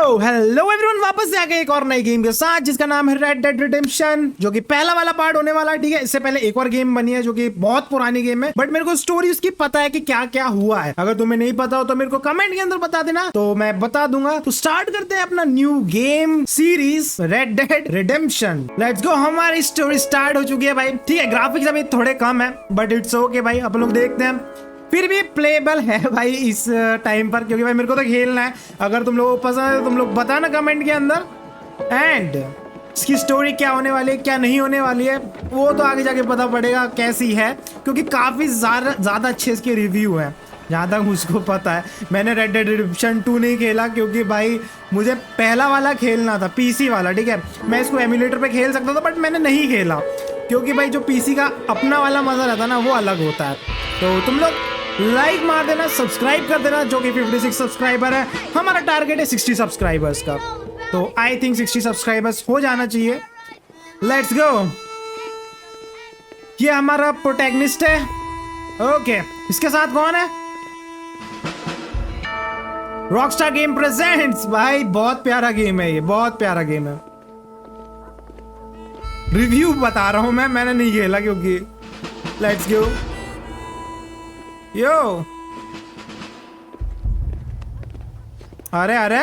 यो hello everyone, वापस से आ गए एक और नई गेम के साथ जिसका नाम है रेड डेड रिडेम्पशन, जो कि पहला वाला पार्ट होने वाला है। ठीक है, इससे पहले एक और गेम बनी है जो कि बहुत पुरानी गेम है, बट मेरे को स्टोरी उसकी पता है कि क्या क्या हुआ है। अगर तुम्हें नहीं पता हो तो मेरे को कमेंट के अंदर बता देना, तो मैं बता दूंगा। तो स्टार्ट करते हैं अपना new game series red dead redemption. Let's go. हमारी स्टोरी स्टार्ट हो चुकी है भाई। ठीक है, ग्राफिक्स अभी थोड़े कम है बट इट्स ओके भाई, अपन लोग देखते हैं। फिर भी प्लेबल है भाई इस टाइम पर, क्योंकि भाई मेरे को तो खेलना है। अगर तुम लोगों को पसंद है तो तुम लोग बताना कमेंट के अंदर। एंड इसकी स्टोरी क्या होने वाली है, क्या नहीं होने वाली है, वो तो आगे जाके पता पड़ेगा कैसी है, क्योंकि काफ़ी ज़्यादा अच्छे इसके रिव्यू हैं जहाँ तक मुझको पता है। मैंने रेड डेड रिडेम्पशन 2 नहीं खेला क्योंकि भाई मुझे पहला वाला खेलना था, पीसी वाला। ठीक है, मैं इसको एमुलेटर पे खेल सकता था बट मैंने नहीं खेला, क्योंकि भाई जो पीसी का अपना वाला मज़ा रहता है ना, वो अलग होता है। तो तुम लोग लाइक मार देना, सब्सक्राइब कर देना, जो कि 56 सब्सक्राइबर है। हमारा टारगेट है 60 सब्सक्राइबर्स का, तो आई थिंक 60 सब्सक्राइबर्स हो जाना चाहिए। Let's go. ये हमारा प्रोटैगनिस्ट है। ओके, इसके साथ कौन है? Rockstar game presents. भाई बहुत प्यारा गेम है ये, बहुत प्यारा गेम है। रिव्यू बता रहा हूं मैंने नहीं खेला क्योंकि। Let's go. यो, अरे अरे,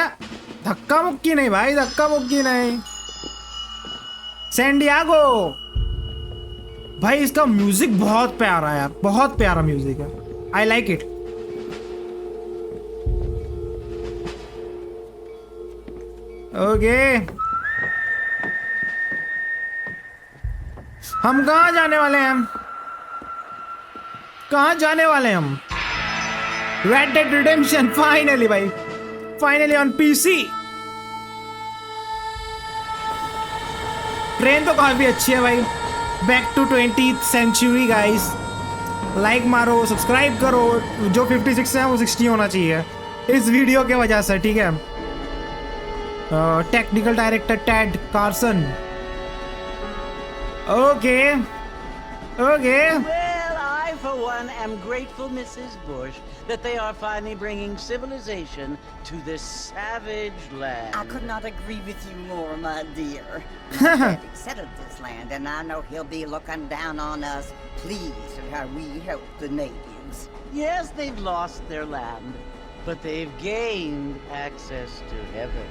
धक्का मुक्की नहीं भाई, धक्का मुक्की नहीं। सैंडियागो भाई, इसका म्यूजिक बहुत प्यारा है यार, बहुत प्यारा म्यूजिक है। I like it. ओके, हम कहाँ जाने वाले हैं? कहाँ जाने वाले हैं हम? रेड डेड रिडेम्पशन फाइनली भाई, फाइनली ऑन पीसी। ट्रेन तो काफी अच्छी है भाई। Back to 20th century guys. Like मारो, सब्सक्राइब करो। जो 56 है वो 60 होना चाहिए इस वीडियो के वजह से। ठीक है, technical director Ted Carson. Okay okay. For one, am grateful, Mrs. Bush, that they are finally bringing civilization to this savage land. I could not agree with you more, my dear. My daddy settled this land, and I know he'll be looking down on us, pleased at how we help the natives. Yes, they've lost their land, but they've gained access to heaven.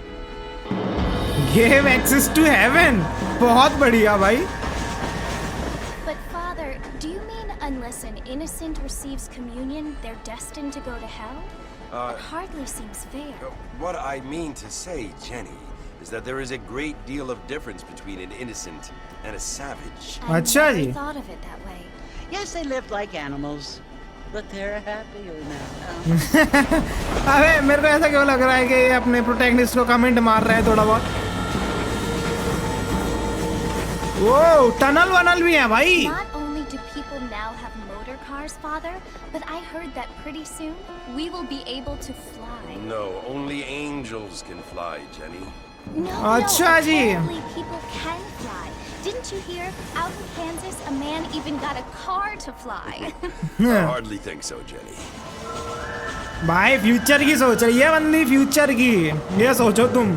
Gave access to heaven? बहुत बढ़िया भाई। But Father, do you mean unless an innocent receives communion, they're destined to go to hell? It hardly seems fair. What I mean to say, Jenny, is that there is a great deal of difference between an innocent and a savage. I अच्छा never ji. thought of it that way. Yes, they lived like animals, but they're happier now. अबे मेरे को ऐसा क्यों लग रहा है कि ये अपने प्रोटैगनिस्ट को कमेंट मार रहे हैं थोड़ा बहुत। वो टनल वनल भी है भाई। Not only do people now have motor cars, Father, but I heard that pretty soon we will be able to fly. No, only angels can fly, Jenny. No, अच्छा जी। apparently people can fly. Didn't you hear? Out in Kansas, a man even got a car to fly. I hardly think so, Jenny. भाई future की सोच रही है बंदी, future की। ये सोचो तुम।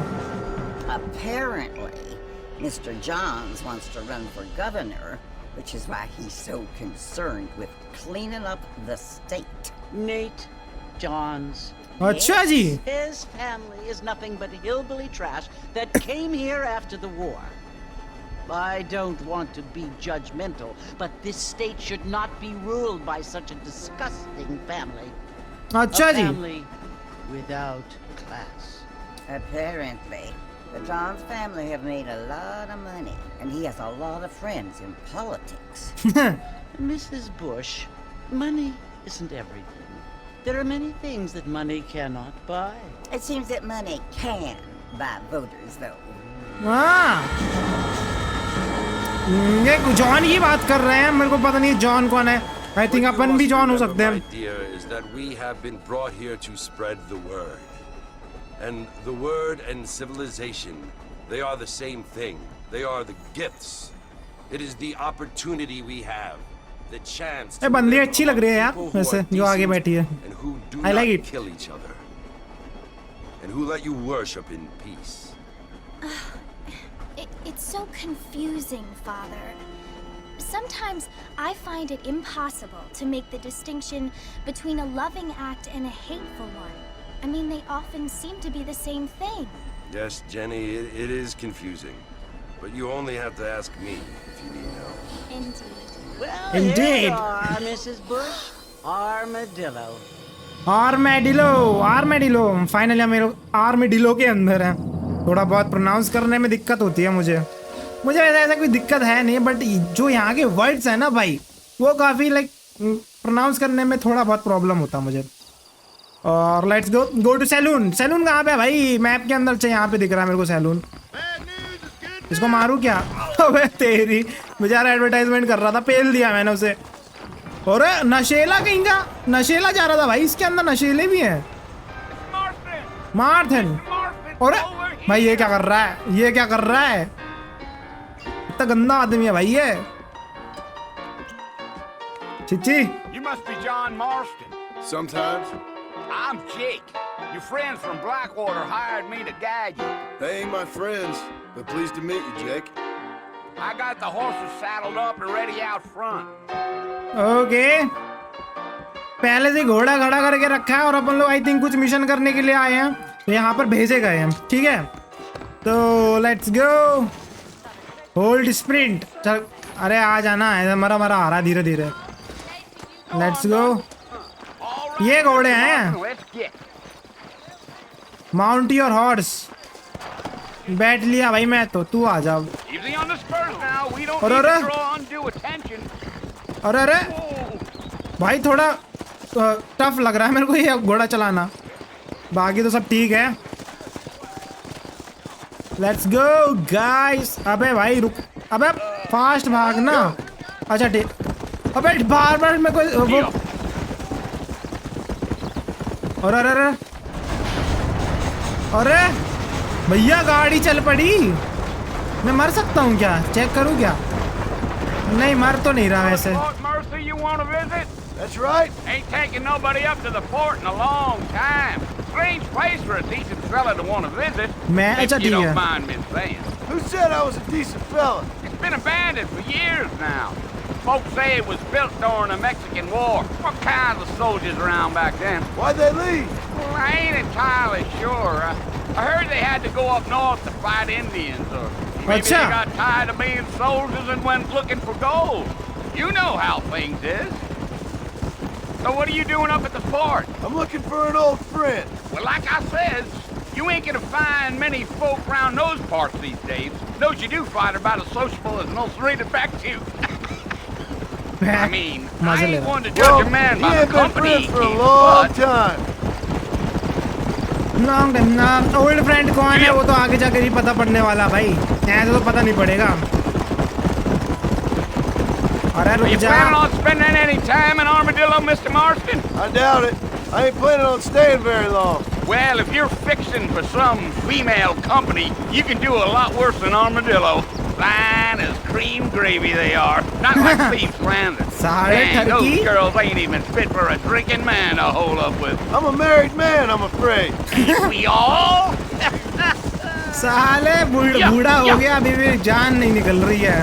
Apparently, Mr. Johns wants to run for governor, which is why he's so concerned with cleaning up the state. Nate Johns. अच्छा जी। His family is nothing but hillbilly trash that came here after the war. I don't want to be judgmental, but this state should not be ruled by such a disgusting family. अच्छा A ji. family without class. Apparently, the Johns family have made a lot of money, and he has a lot of friends in politics. Mrs. Bush, money isn't everything. There are many things that money cannot buy. It seems that money can buy voters, though. हाँ, ये John की बात कर रहे हैं। मेरे को पता नहीं जॉन कौन है। आई थिंक अपन भी जॉन हो सकते हैं। My dear, is that we have been brought here to spread the word. And the word and civilization, they are the same thing. They are the gifts. It is the opportunity we have, the chance to बंदी live अच्छी लग रही है यार among people who वैसे, are जो आगे decent बैठी है। and who do I like not it. kill each other. And who let you worship in peace? It's so confusing, Father. Sometimes I find it impossible to make the distinction between a loving act and a hateful one. I mean, they often seem to be the same thing. Yes, Jenny, it is confusing. But you only have to ask me if you need help. Indeed. Well, Indeed. here you are, Mrs. Bush. Armadillo. Armadillo finally हम armadillo के अंदर हैं। थोड़ा बहुत pronounce करने में दिक्कत होती है मुझे वैसे ऐसा कोई दिक्कत है नहीं, बट जो यहाँ के वर्ड्स हैं ना भाई, वो काफ़ी लाइक प्रोनाउंस करने में थोड़ा बहुत प्रॉब्लम होता है मुझे। और let's go to salon. Salon कहाँ पे है भाई? मैप के अंदर यहाँ पे दिख रहा है मेरे को सैलून। इसको मारूं क्या? अबे तेरी, बेचारा एडवर्टाइजमेंट कर रहा था, पेल दिया मैंने उसे। और नशेला कहीं का, नशेला जा रहा था भाई, इसके अंदर नशेले भी हैं। मार्टिन, और भाई ये क्या कर रहा है? ये क्या कर रहा है? इतना गंदा आदमी है भाई ये। Chichi, You must be John Marston. Sometimes. I'm Jake. Your friends from Blackwater hired me to guide you. They ain't my friends, but pleased to meet you, Jake. I got the horses saddled up and ready out front. Okay, पहले से घोड़ा खड़ा करके रखा है और अपन लोग I think कुछ मिशन करने के लिए आए हैं, तो यहाँ पर भेजे गए हैं। ठीक है, तो लेट्स गो। Hold sprint. चल, अरे आ जाना है, मरा मरा आ रहा धीरे धीरे। Let's go. ये घोड़े हैं। Let's get. Mount your horse. बैठ लिया भाई मैं तो, तू आ जाओ। Easy on the spurs now. We don't Or, need or, to draw undue attention. अरे अरे Whoa. भाई, थोड़ा टफ लग रहा है मेरे को ये घोड़ा चलाना, बाकी तो सब ठीक है। Let's go guys. अबे भाई रुक, अबे फास्ट भागना। अच्छा ठीक, अबे बार बार मेरे को वो, और अरे अरे अरे भैया गाड़ी चल पड़ी। मैं मर सकता हूँ क्या? चेक करूँ क्या? नहीं, मर तो नहीं रहा वैसे। Fort Mercy, you want to visit? That's right. Ain't taking nobody up to the fort in a long time. Strange place for a decent fella to want to visit. मैं अच्छा If you ठीक don't है। mind me saying. Who said I was a decent fella? It's been abandoned for years now. Folks say it was built during the Mexican War. What kinds of soldiers around back then? Why'd they leave? Well, I ain't entirely sure. I heard they had to go up north to fight Indians, or maybe Acha. they got tired of being soldiers and went looking for gold. You know how things is. So what are you doing up at the fort? I'm looking for an old friend. Well, like I said, you ain't gonna find many folk around those parts these days. Those you do find are about as sociable as an ulcerated back tooth. I mean, I मजे ले ain't रहा। one to judge a man he by the ain't been company he friends for a keeps, long but time. Long time ना। Old friend कौन है वो तो आगे जाकर ही पता पड़ने वाला भाई, ऐसे तो पता नहीं पड़ेगा। अरे are रुक you जा। planning on spending any time in Armadillo, Mr. Marston? I doubt it. I ain't planning on staying very long. Well, if you're fixing for some female company, you can do a lot worse than Armadillo. Fine as cream gravy they are. Not like Thieves Landing. साढ़े Dang, those ठरकी। girls ain't even fit for a drinking man to hole up with. I'm a married man, I'm afraid. Ain't we all? साले बूढ़ा हो गया, अभी भी जान नहीं निकल रही है।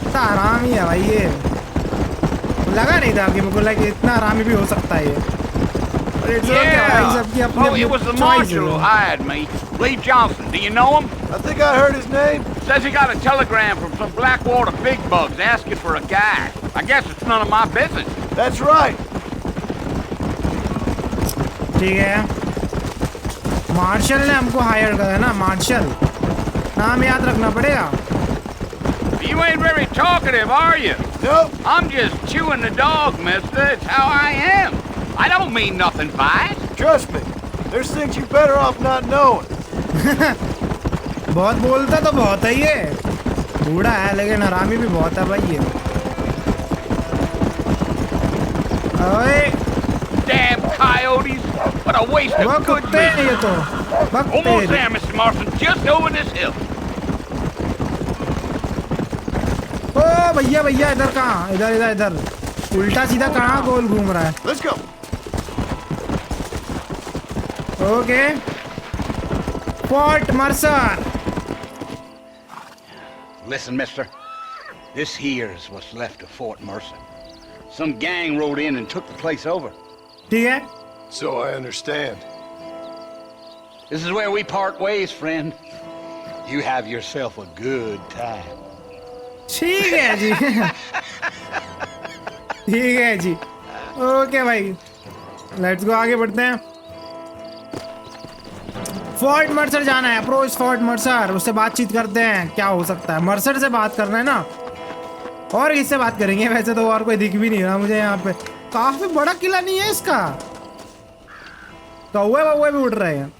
इतना आराम ही है भाई ये, लगा नहीं था कि मुझको लगा इतना आरामी भी हो सकता है ये। Yeah. Oh, it was the marshal who hired me. Lee Johnson. Do you know him? I think I heard his name. Says he got a telegram from some Blackwater big bugs asking for a guy. I guess it's none of my business. That's right. ठीक है, martial ने हमको higher करा ना, martial नाम याद रखना पड़ेगा। You ain't very talkative, are you? Nope. I'm just chewing the dog, mister. It's how I am. I don't mean nothing by it. Trust me. There's things you better off not knowing. बहुत बोलता तो बहुत है ये, बूढ़ा है लेकिन हरामी भी बहुत है भाई ये। ओए Damn coyotes. What a waste वो of good कुत्ते हैं meat. ये तो, Almost बकते। there, Mr. Marston. Just over this hill. ओ भैया भैया, इधर कहाँ? इधर इधर इधर, उल्टा सीधा कहाँ गोल घूम रहा है? Let's go. Okay, Fort Mercer. Listen, mister. This here's what's left of Fort Mercer. Some gang rode in and took the place over. ठीक है? So I understand. This is where we part ways, friend. You have yourself a good time. ठीक है जी. ठीक है जी. Okay भाई. Let's go, आगे बढ़ते हैं. फोर्ट मर्सर जाना है. Approach fort Mercer. उससे बातचीत करते हैं. क्या हो सकता है? मर्सर से बात करना है ना. और किससे बात करेंगे? वैसे तो और कोई दिख भी नहीं रहा मुझे यहाँ पे. काफी बड़ा किला नहीं है इसका. कौवे वौवे भी उड़ रहे हैं.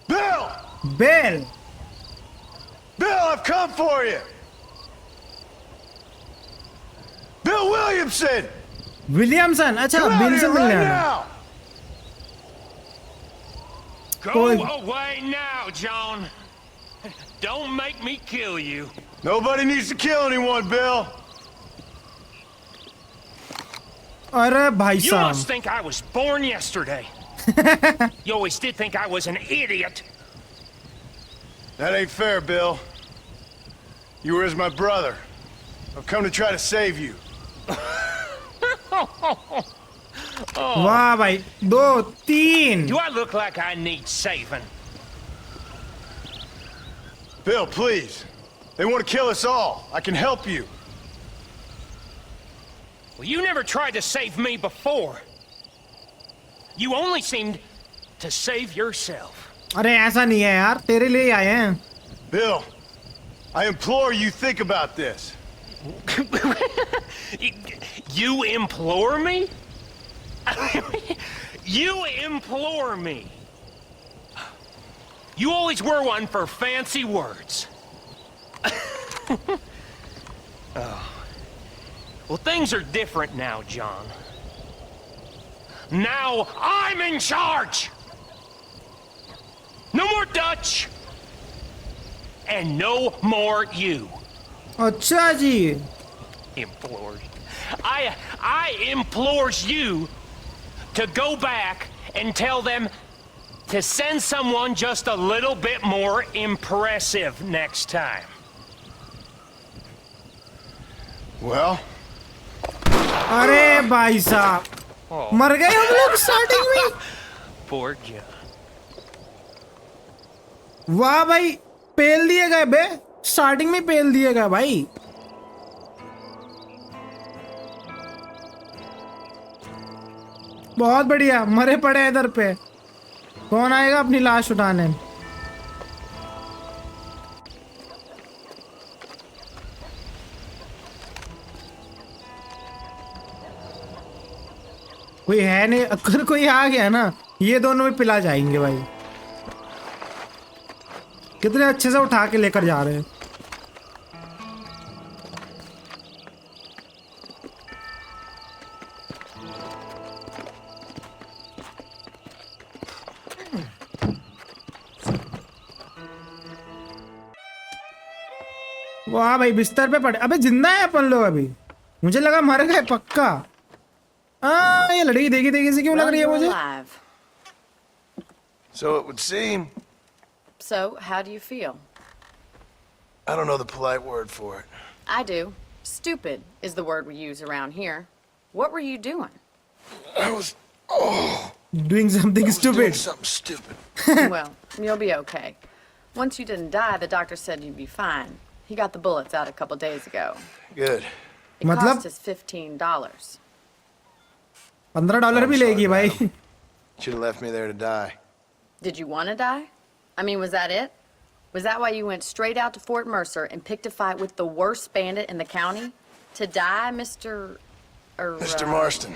Bill! Bell. Bill, I've come for you! Bill Williamson! Williamson. अच्छा, Come out बिल से here मिलने right आया. now! Go away now, John. Don't make me kill you. Nobody needs to kill anyone, Bill. अरे भाई You साहब. must think I was born yesterday. You always did think I was an idiot. That ain't fair, Bill. You were as my brother. I've come to try to save you. वाह भाई. 2 3. Do I look like I need saving? Bill, please. They want to kill us all. I can help you. Well, you never tried to save me before. You only seemed to save yourself. अरे ऐसा नहीं है यार. तेरे लिए ही आए हैं. Bill, I implore you think about this. You implore me? You implore me? You always were one for fancy words. Oh. Well, things are different now, John. Now I'm in charge! No more Dutch! And no more you. अच्छा जी. Implores. I implores you to go back and tell them to send someone just a little bit more impressive next time. Well, अरे भाई साहब. मर गए हम लोग starting में. Poor John. वाह भाई. पेल दिए गए बे. स्टार्टिंग में पेल दिए गए भाई. बहुत बढ़िया. मरे पड़े हैं इधर पे. कौन आएगा अपनी लाश उठाने? कोई है नहीं. अगर कोई आ गया ना, ये दोनों भी पिला जाएंगे भाई. कितने अच्छे से उठा के लेकर जा रहे हैं. वाह भाई. बिस्तर पे पड़े. अबे जिंदा है अपन लोग अभी. मुझे लगा मर गए पक्का. ये लड़की देखी देखी से क्यों लग रही है मुझे? Alive. so it would seem. So, how do you feel? I don't know the polite word for it. I do. Stupid is the word we use around here. What were you doing? I was Doing something doing stupid. something stupid. Well, you'll be okay. Once you didn't die, the doctor said you'd be fine. He got the bullets out a couple days ago. Good. It मतलब? cost us $15. $15 भी लेगी भाई. Should have left me there to die. Did you want to die? I mean, was that it? Was that why you went straight out to Fort Mercer and picked a fight with the worst bandit in the county? To die, Mr. Mr. Marston.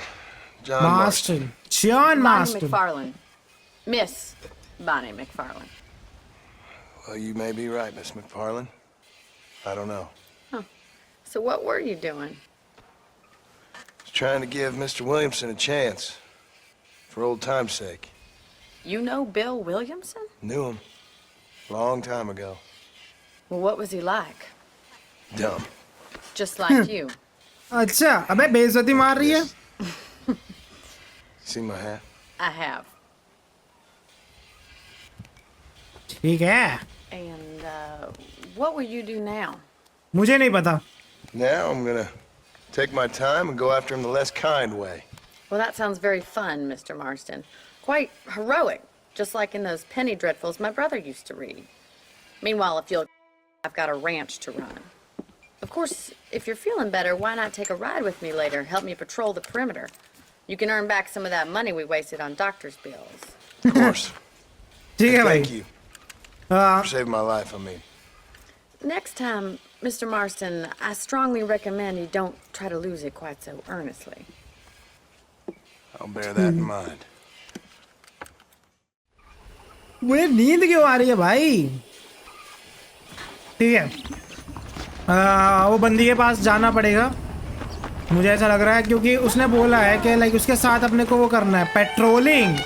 John Marston. Marston. John Bonnie Marston. McFarlane. Miss Bonnie McFarlane. Well, you may be right, Miss McFarlane. I don't know. So what were you doing? Was trying to give Mr. Williamson a chance. For old time's sake. You know Bill Williamson? Knew him. Long time ago. Well, what was he like? Dumb. Just like you. अच्छा, अबे बेइज्जती मार रही है। See my hat? I have. ठीक है। And what will you do now? मुझे नहीं पता। Now I'm gonna take my time and go after him the less kind way. Well, that sounds very fun, Mr. Marston. Quite heroic, just like in those penny dreadfuls my brother used to read. Meanwhile, if you'll, I've got a ranch to run. Of course, if you're feeling better, why not take a ride with me later? Help me patrol the perimeter. You can earn back some of that money we wasted on doctor's bills. Of course. ठीक है भाई। Thank you for saving my life, I mean. Next time, Mr. Marston, I strongly recommend you don't try to lose it quite so earnestly. I'll bear that in mind. मुझे नींद क्यों आ रही है भाई? ठीक है, वो बंदी के पास जाना पड़ेगा, मुझे ऐसा लग रहा है, क्योंकि उसने बोला है कि लाइक उसके साथ अपने को वो करना है, patrolling.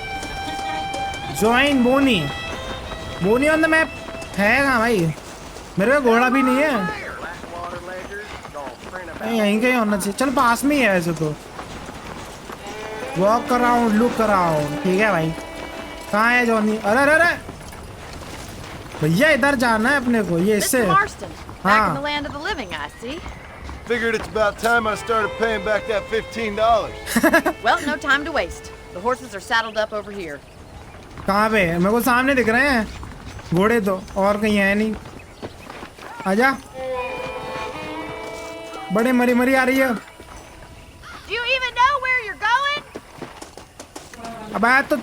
Join Bonnie, Bonnie on the map है कहाँ भाई? मेरे को घोड़ा भी नहीं है। यहीं कहीं होना चाहिए। चल पास में ही है ऐसे तो। Walk around, look around. ठीक है भाई, कहाँ है जॉनी? अरे अरे अरे भैया, इधर जाना है अपने को। ये इससे Mr. Marston, back in the land of the living, I see. Figured it's about time I started paying back that $15. Well, no time to waste. The horses are saddled up over here. कहाँ पे? मेरे को सामने दिख रहे हैं घोड़े तो, और कहीं है नहीं। आजा, बड़े मरी मरी आ रही है। Do you even know where you're going? अब आया तो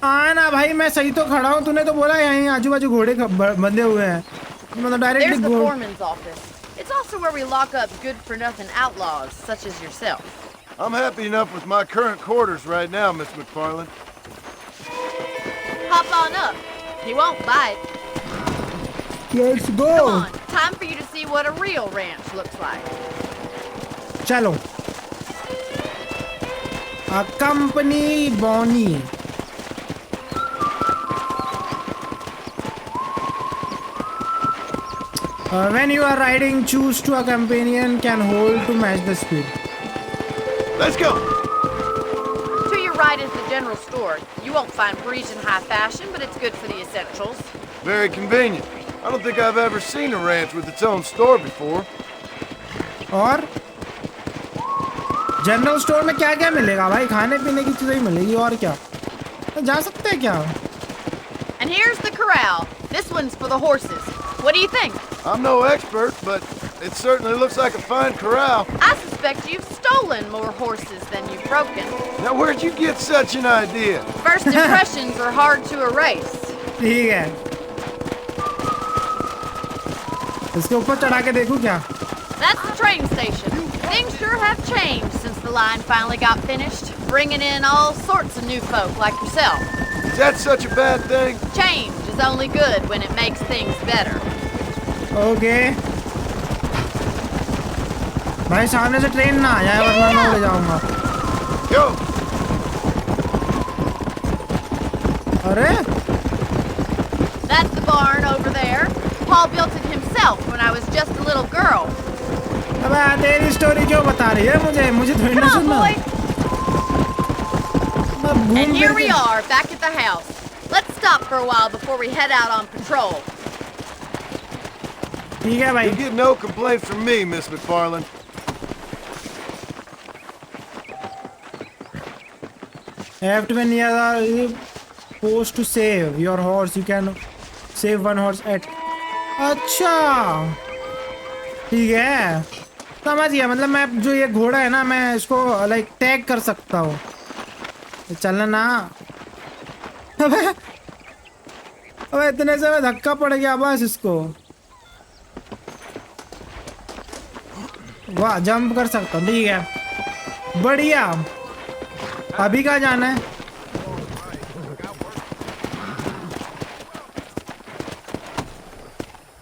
आना भाई, मैं सही तो खड़ा हूँ। तूने तो बोला यहीं आजू बाजू घोड़े बंधे हुए हैं, मतलब directly. There's the foreman's office. It's also where we lock up good-for-nothing outlaws such as yourself. I'm happy enough with my current quarters right now, Miss McFarland. Hop on up. He won't bite. Let's go. Come on, time for you to see what a real ranch looks like. चलो, company Bonnie. When you are riding, choose to a companion can hold to match the speed. Let's go. To your right is the general store. You won't find Parisian high fashion, but it's good for the essentials. Very convenient. I don't think I've ever seen a ranch with its own store before. और general store में क्या क्या मिलेगा भाई? खाने पीने की चीजें ही मिलेगी, और क्या? तो जा सकते हैं क्या? And here's the corral. This one's for the horses. What do you think? I'm no expert, but it certainly looks like a fine corral. I suspect you've stolen more horses than you've broken. Now, where'd you get such an idea? First impressions are hard to erase. ठीक है, इसके ऊपर चढ़ा के देखूं क्या? That's the train station. Things sure have changed since the line finally got finished, bringing in all sorts of new folk like yourself. Is that such a bad thing? Change is only good when it makes things better. Okay. भाई सामने से train ना आ जाए, वरना मैं उड़ जाऊंगा। Go. अरे That's the barn over there. Paul built it himself when I was just a little girl. अबे तेरी स्टोरी क्यों बता रही है मुझे? मुझे थोड़ी ना Come on, सुनना। boy. And here we are, back at the house. Let's stop for a while before we head out on patrol. ठीक है भाई। You get no complaints from me, Miss McFarland. Have to be near the post to save your horse. You can save one horse at. अच्छा, ठीक है, समझ गया। मतलब मैं जो ये घोड़ा है ना, मैं इसको लाइक टैग कर सकता हूँ। चलना ना। अबे इतने से मैं धक्का पड़ गया बस इसको। वाह, जंप कर सकता हूँ। ठीक है, बढ़िया। अभी कहाँ जाना है?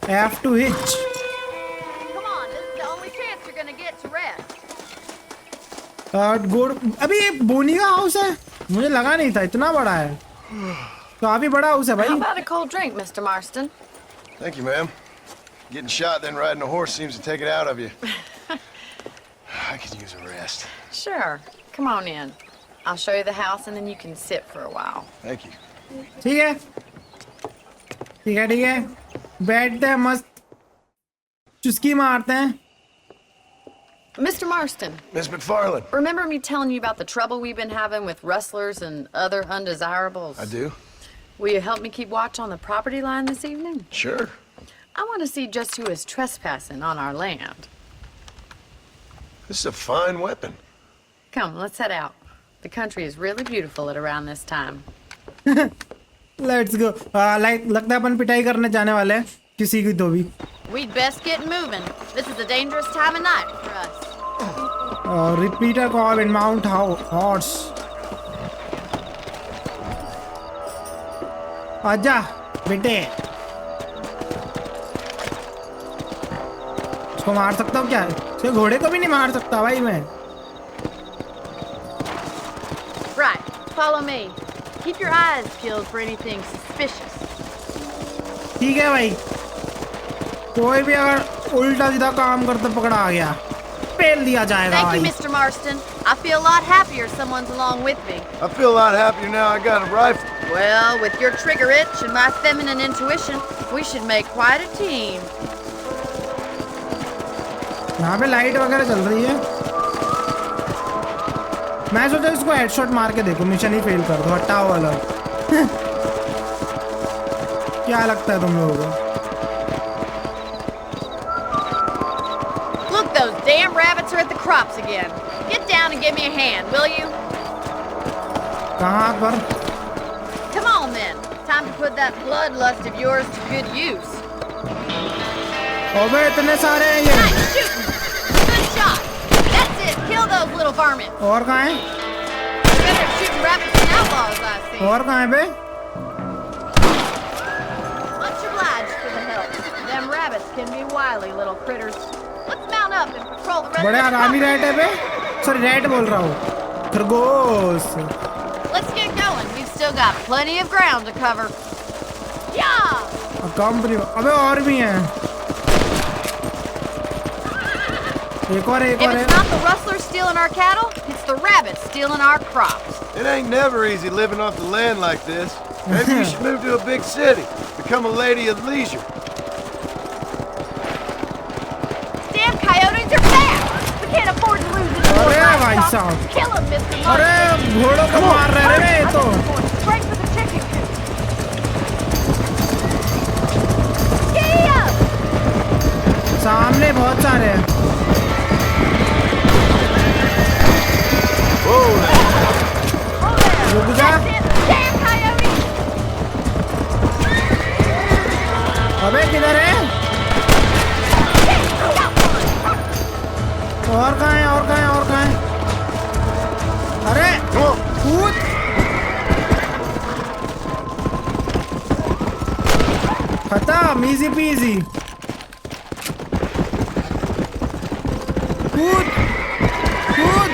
Have to hitch. Come on, this is the only chance you're gonna get to rest. अभी ये बोनी का हाउस है? मुझे लगा नहीं था इतना बड़ा है। काफी बड़ा हाउस है भाई। How about a cold drink, Mr. Marston? Thank you, ma'am. Getting shot then riding a horse seems to take it out of you. I could use a rest. Sure. Come on in. I'll show you the house and then you can sit for a while. Thank you. ठीक है ठीक है ठीक है बैठते हैं मस्त चुस्की मारते हैं. Mr. Marston, Miss McFarland. remember me telling you about the trouble we've been having with rustlers and other undesirables? I do. Will you help me keep watch on the property line this evening? Sure. I want to see just who is trespassing on our land. This is a fine weapon. Come, let's head out. The country is really beautiful at around this time. Let's go. Like लगता है अपन पिटाई करने जाने वाले हैं किसी की तो भी. We'd best get moving. This is a dangerous time of night for us. Repeater call in Mount Horse. आजा बेटे. इसको मार सकता हूँ क्या? इसके घोड़े को भी नहीं मार सकता भाई मैं. Right, follow me. Keep your eyes peeled for anything suspicious. ठीक है भाई. कोई भी अगर उल्टा सीधा काम करते पकड़ा आ गया पेल दिया जाएगा Thank भाई. you, Mr. Marston. I feel a lot happier someone's along with me. I feel a lot happier now I got a rifle. Well, with your trigger itch and my feminine intuition, we should make quite a team. यहाँ पे light वगैरह चल रही है. मैं सोचा इसको headshot मार के देखो मिशन ही फेल कर दो. हटाओ वाला. क्या लगता है तुम लोगों को? Look, those damn rabbits are at the crops again. Get down and give me a hand, will you? कहाँ पर? Come on, then. Time to put that bloodlust of yours to good use. अबे इतने सारे हैं ये. Nice shooting. Good shot. That's it. Kill those little varmints. और कहाँ हैं? Better shooting rabbits and outlaws, I see. और कहाँ हैं बे? Much obliged for the help. Them rabbits can be wily little critters. Let's mount up and patrol the rest बड़े of the आरामी property. Rat है बे. Sorry rat बोल रहा हूँ. खरगोश. Let's get going. We've still got plenty of ground to cover. Yeah! Company. अबे और भी हैं. एक और If it's not the rustlers stealing our cattle, it's the rabbits stealing our crops. It ain't never easy living off the land like this. Maybe you should move to a big city. Become a lady of leisure. Damn coyotes are fast! We can't afford to lose any more अरे भाई livestock. साहब. Kill them, Mr. अरे Marston. घोड़ों को मार रहे हैं रे ये तो. Straight for the chicken coop. Giddy up! सामने बहुत सारे हैं. Whoa! रुक जा. That's it! Damn coyotes! अबे किधर है? और कहाँ है? और कहाँ है? और कहाँ है? अरे कूद. खत्म. Easy PG. कूद कूद.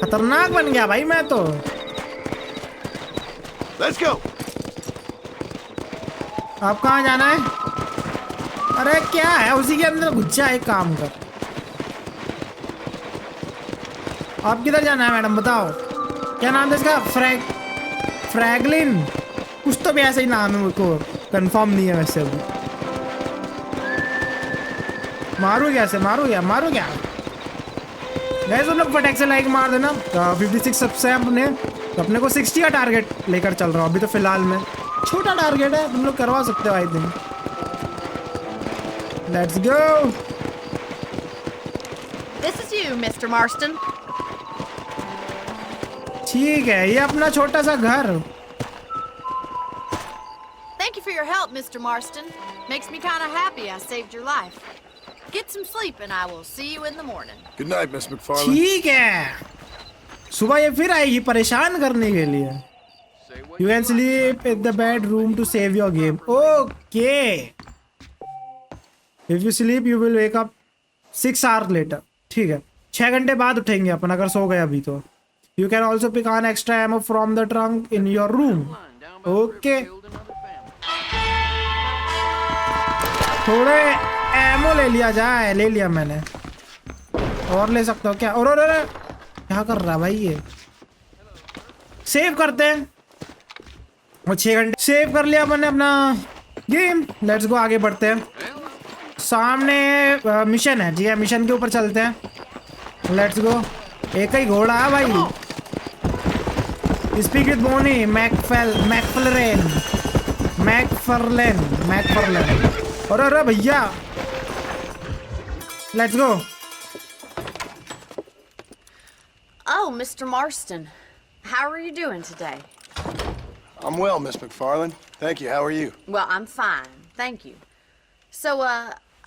खतरनाक बन गया भाई मैं तो. Let's go. आप कहाँ जाना है? अरे क्या है उसी के अंदर घुस जा. एक काम कर. आप किधर जाना है मैडम बताओ. क्या नाम है इसका? फ्रैगलिन कुछ तो भी ऐसा ही नाम है. मुझको कंफर्म नहीं है वैसे अभी. मारू कैसे? मारू क्या गैस तुम लोग फटाक से लाइक मार देना. 56 सबसे अपने को 60 का टारगेट लेकर चल रहा हूँ अभी तो फिलहाल में. छोटा टारगेट है. तुम लोग करवा सकते हो I think. Let's go. This is you, Mr. Marston. ठीक है ये अपना छोटा सा घर. Thank you for your help, Mr. Marston. Makes me kind of happy I saved your life. Get some sleep and I will see you in the morning. Good night, Miss McFarland. ठीक है. सुबह ये फिर आएगी परेशान करने के लिए. You can sleep in the bedroom to save your game. Okay. If you sleep, you will wake up 6 hours later. ठीक है. 6 घंटे बाद उठेंगे अपन अगर सो गए अभी तो. You can also pick an extra ammo from the trunk in your room. Okay. थोड़े एमो ले लिया जाए। ले लिया मैंने। और ले सकता हूँ क्या? और क्या कर रहा भाई ये? सेव करते हैं। और 6 घंटे सेव कर लिया मैंने अपना गेम। लेट्स गो, आगे बढ़ते हैं। सामने मिशन है। ठीक है, मिशन के ऊपर चलते हैं। Let's go. एक ही घोड़ा है भाई। Speak with bony McFarlane. और अरे भैया, let's go. Oh, Mr. Marston. How are you doing today? I'm well, Miss McFarland. Thank you. How are you? Well, I'm fine. Thank you. So,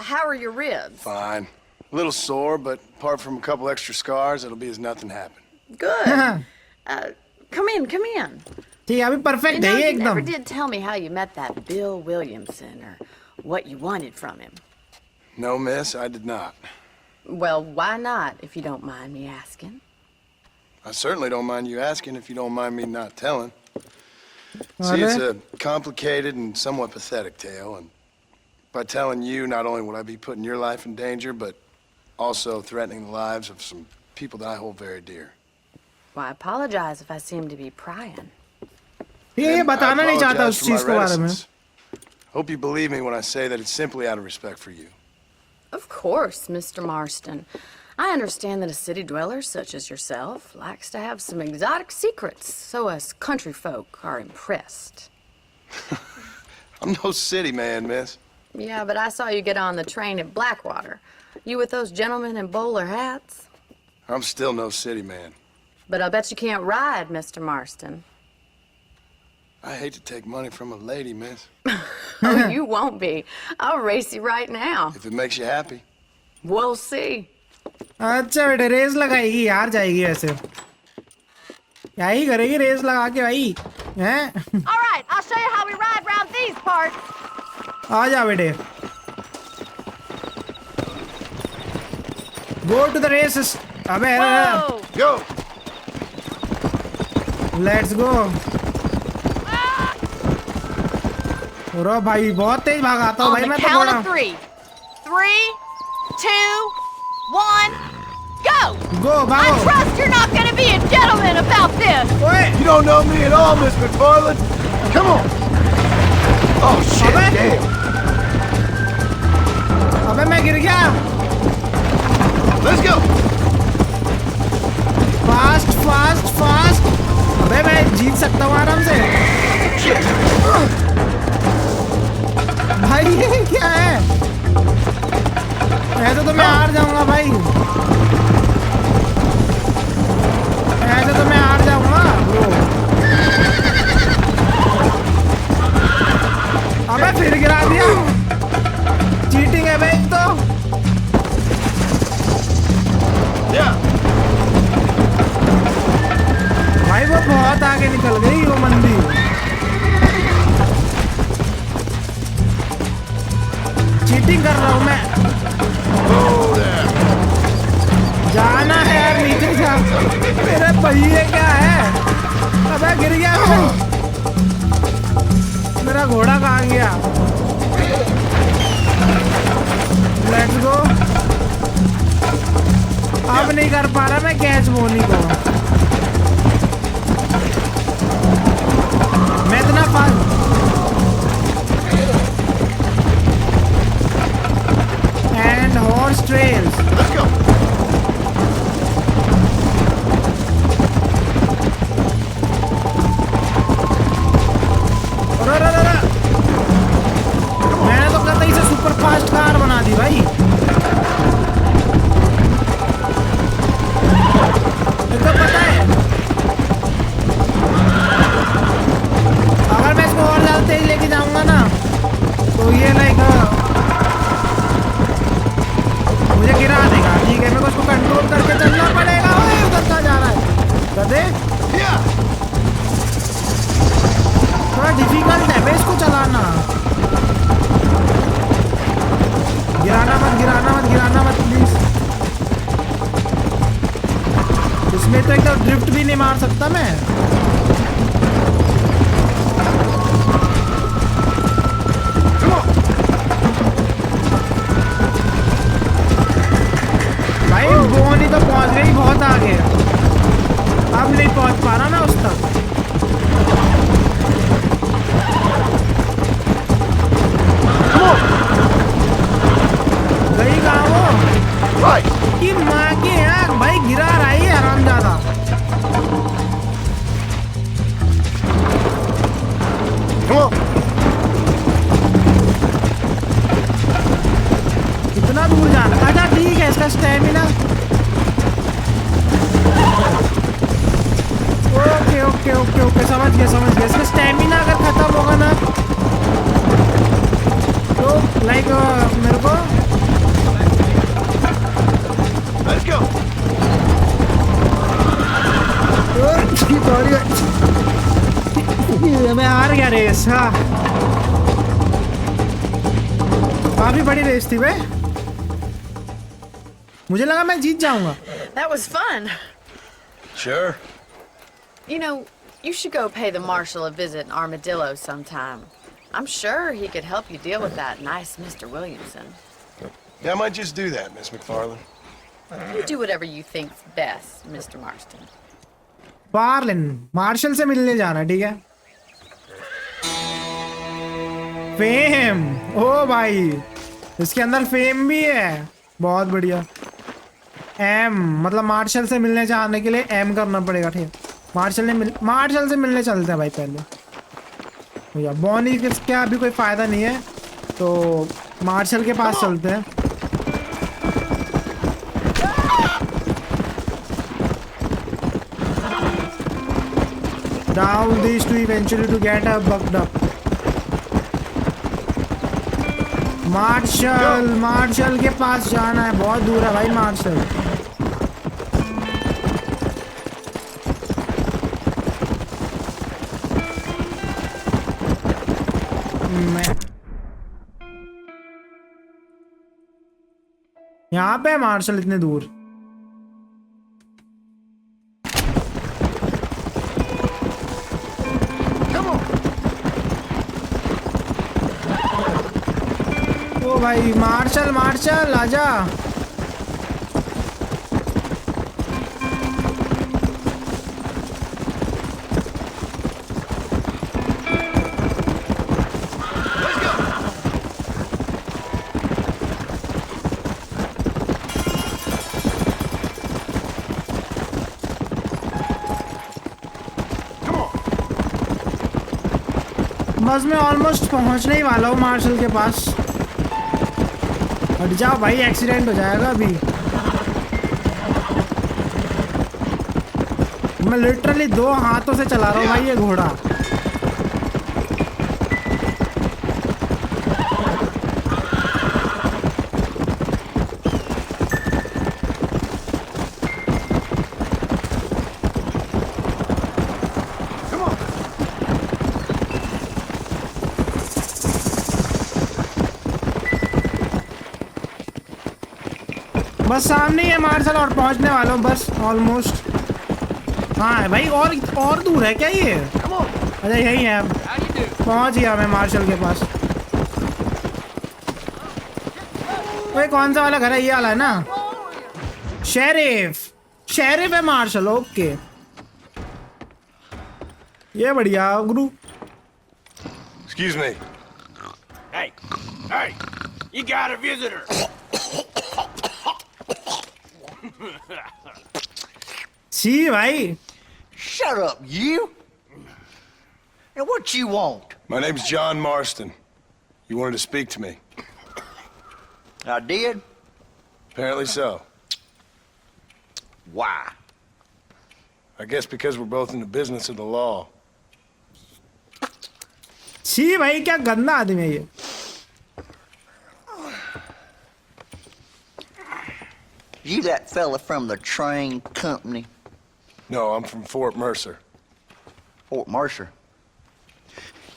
how are your ribs? Fine. A little sore, but apart from a couple extra scars, it'll be as nothing happened. Good. Come in. ठीक है, अभी perfect है ये you एकदम। never did tell me how you met that Bill Williamson or what you wanted from him. No, miss, I did not. Well, why not, if you don't mind me asking? I certainly don't mind you asking if you don't mind me not telling. See, it's a complicated and somewhat pathetic tale, and by telling you, not only would I be putting your life in danger, but also threatening the lives of some people that I hold very dear. Well, I apologize if I seem to be prying. ये बताना नहीं चाहता उस चीज के बारे में। Hope you believe me when I say that it's simply out of respect for you. Of course, Mr. Marston. I understand that a city dweller such as yourself likes to have some exotic secrets, so us country folk are impressed. I'm no city man, miss. Yeah, but I saw you get on the train at Blackwater. You with those gentlemen in bowler hats? I'm still no city man. But I bet you can't ride, Mr. Marston. I hate to take money from a lady, miss. Oh, you won't be. I'll race you right now. If it makes you happy. We'll see. अच्छा बेटे, race लगाएगी यार, जाएगी वैसे। क्या ही करेगी race लगा के भाई? हैं? All right, I'll show you how we ride around these parts. आ जा बेटे। Go to the races. अबे Go. Let's go. रो भाई, बहुत तेज भागाता हूँ भाई मैं तो। On the count of 3. 3, 2, 1, go! Go, I भागो। trust you're not gonna be a gentleman about this. ओए, You don't know me at all, Miss McFarland. Come on. Oh shit! अबे, Damn. अबे मैं गिर गया। Let's go. फास्ट। अबे मैं जीत सकता हूँ आराम से। भाई ये क्या है? ऐसे तो मैं हार जाऊंगा भाई। ऐसे तो मैं हार जाऊंगा ब्रो। अबे फिर गिरा दिया। चीटिंग है भाई तो। भाई वो बहुत आगे निकल गई वो मंदी। चीटिंग कर रहा हूँ मैं। जाना है यार, नीचे जा। मेरे पहिए क्या है? अबे गिर गया मैं। मेरा घोड़ा कहाँ गया? Let's go. अब नहीं कर पा रहा मैं कैच बोनी को। मैं इतना fast. And horse trails. Let's go. मैंने तो कतई से सुपर फास्ट कार बना दी भाई। तो पता है अगर मैं इसको और ज्यादा तेज लेके जाऊंगा ना तो ये लाइक मुझे गिरा देगा। ठीक है, मेरे को इसको कंट्रोल करके चलना पड़ेगा। ओए उधर कहाँ जा रहा है? गधे। थोड़ा डिफिकल्ट है भाई इसको चलाना। गिराना मत प्लीज। इसमें तो एकदम ड्रिफ्ट भी नहीं मार सकता मैं। पहुंच पा रहा मैं उस तक। गई कहाँ वो? कि माँ की आँख भाई गिरा रही है हरामजादा। कितना दूर जाना? अच्छा ठीक है, इसका stamina okay okay okay okay समझ गया इसका स्टेमिना अगर खत्म होगा ना तो लाइक मेरे को Let's go. मैं हार गया रेस। हाँ काफी बड़ी रेस थी बे, मुझे लगा मैं जीत जाऊंगा। That was fun. Sure. You know, you should go pay the marshal a visit in Armadillo sometime. I'm sure he could help you deal with that nice Mr. Williamson. Yeah, I might just do that, Miss McFarland. You do whatever you think's best, Mr. Marston. Farlin Marshall से मिलने जाना, ठीक है। Fame, ओ भाई इसके अंदर fame भी है, बहुत बढ़िया। एम मतलब मार्शल से मिलने जाने के लिए एम करना पड़ेगा, ठीक है। मार्शल से मिलने चलते हैं भाई पहले भैया। बॉनी क्या अभी कोई फायदा नहीं है तो मार्शल के पास चलते हैं। Down these two eventually to get a bucked up. Marshal के पास जाना है, बहुत दूर है भाई मार्शल। यहाँ पे मार्शल इतने दूर। ओ भाई मार्शल आजा। बस मैं ऑलमोस्ट पहुंचने ही वाला हूँ मार्शल के पास। हट जाओ भाई, एक्सीडेंट हो जाएगा अभी। मैं लिटरली 2 हाथों से चला रहा हूँ भाई ये घोड़ा। बस सामने ही है मार्शल और पहुंचने वाला हूँ बस ऑलमोस्ट। हाँ भाई और दूर है क्या ये? अच्छा यही है, पहुंच गया मैं मार्शल के पास। भाई कौन सा वाला घर है? ये वाला है ना? शेरिफ है मार्शल, ओके ये बढ़िया गुरु। Excuse me. Hey, you got a visitor. सी भाई। Shut up, you! And what you want? My name's John Marston. You wanted to speak to me. I did? Apparently so. Why? I guess because we're both in the business of the law. सी भाई क्या गंदा आदमी है ये। You that fella from the train company? No, I'm from Fort Mercer. Fort Mercer?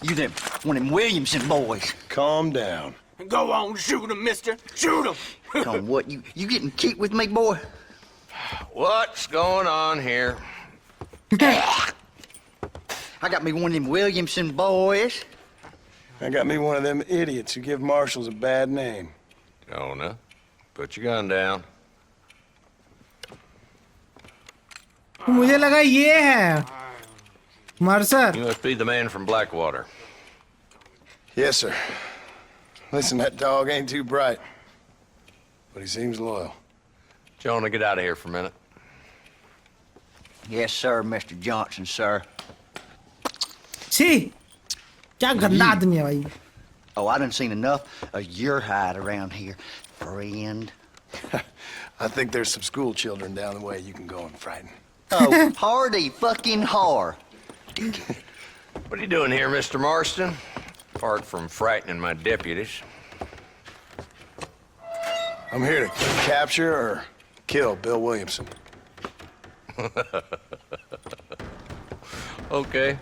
You them one of them Williamson boys? Calm down. Go on, shoot him, mister. Shoot him. On what? You getting cute with me, boy? What's going on here? I got me one of them Williamson boys. I got me one of them idiots who give marshals a bad name. Jonah, put your gun down. मुझे लगा ये है Mercer. You must be the man from Blackwater. Yes, sir. Listen, that dog ain't too bright, but he seems loyal. Jonah, get out of here for a minute. Yes, sir, Mr. Johnson, sir. छी, क्या गंदा आदमी है भाई। Oh, I done seen enough of your hide around here, friend. I think there's some school children down the way you can go and frighten. Oh, hardy fucking har. What are you doing here, Mr. Marston? Apart from frightening my deputies. I'm here to capture or kill Bill Williamson. Okay.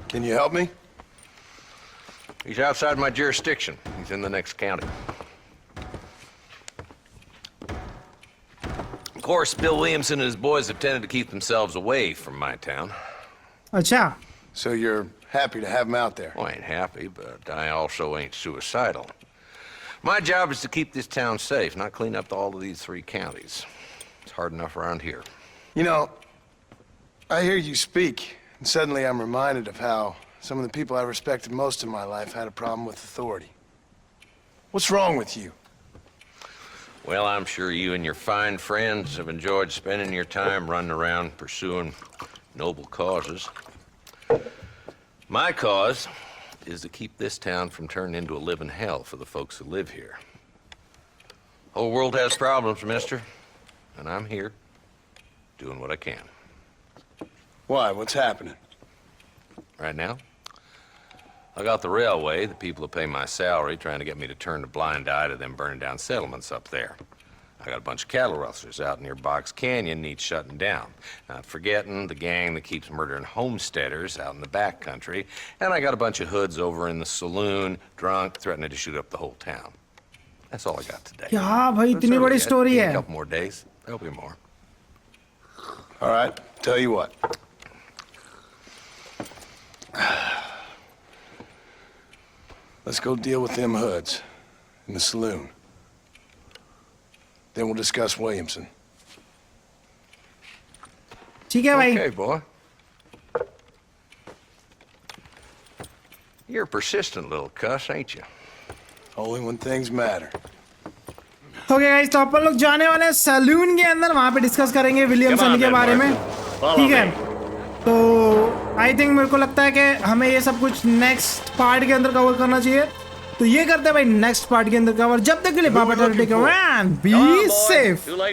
Can you help me? He's outside my jurisdiction. He's in the next county. Of course, Bill Williamson and his boys have tended to keep themselves away from my town. अच्छा, So you're happy to have him out there? Well, I ain't happy, but I also ain't suicidal. My job is to keep this town safe, not clean up all of these 3 counties. It's hard enough around here. You know, I hear you speak, and suddenly I'm reminded of how some of the people I respected most in my life had a problem with authority. What's wrong with you? Well, I'm sure you and your fine friends have enjoyed spending your time running around pursuing noble causes. My cause is to keep this town from turning into a living hell for the folks who live here. Whole world has problems, mister, and I'm here doing what I can. Why? What's happening? Right now, I got the railway, the people who pay my salary, trying to get me to turn a blind eye to them burning down settlements up there. I got a bunch of cattle rustlers out near Box Canyon needs shutting down. Not forgetting the gang that keeps murdering homesteaders out in the back country. And I got a bunch of hoods over in the saloon, drunk, threatening to shoot up the whole town. That's all I got today. क्या भाई But it's इतनी early बड़ी yet. Story Give me है। a couple more days. There'll be more. All right, tell you what. Let's go deal with them hoods in the saloon. Then we'll discuss Williamson. ठीक है भाई। Okay, boy. You're a persistent little cuss, ain't you? Only when things matter. Okay guys, तो अपन लोग जाने वाले हैं salon के अंदर, वहां पे डिस्कस करेंगे विलियमसन के बारे में। ठीक है, तो आई थिंक मेरे को लगता है कि हमें ये सब कुछ नेक्स्ट पार्ट के अंदर कवर करना चाहिए। तो ये करते हैं भाई नेक्स्ट पार्ट के अंदर कवर। जब तक के लिए बाबा take care and be safe.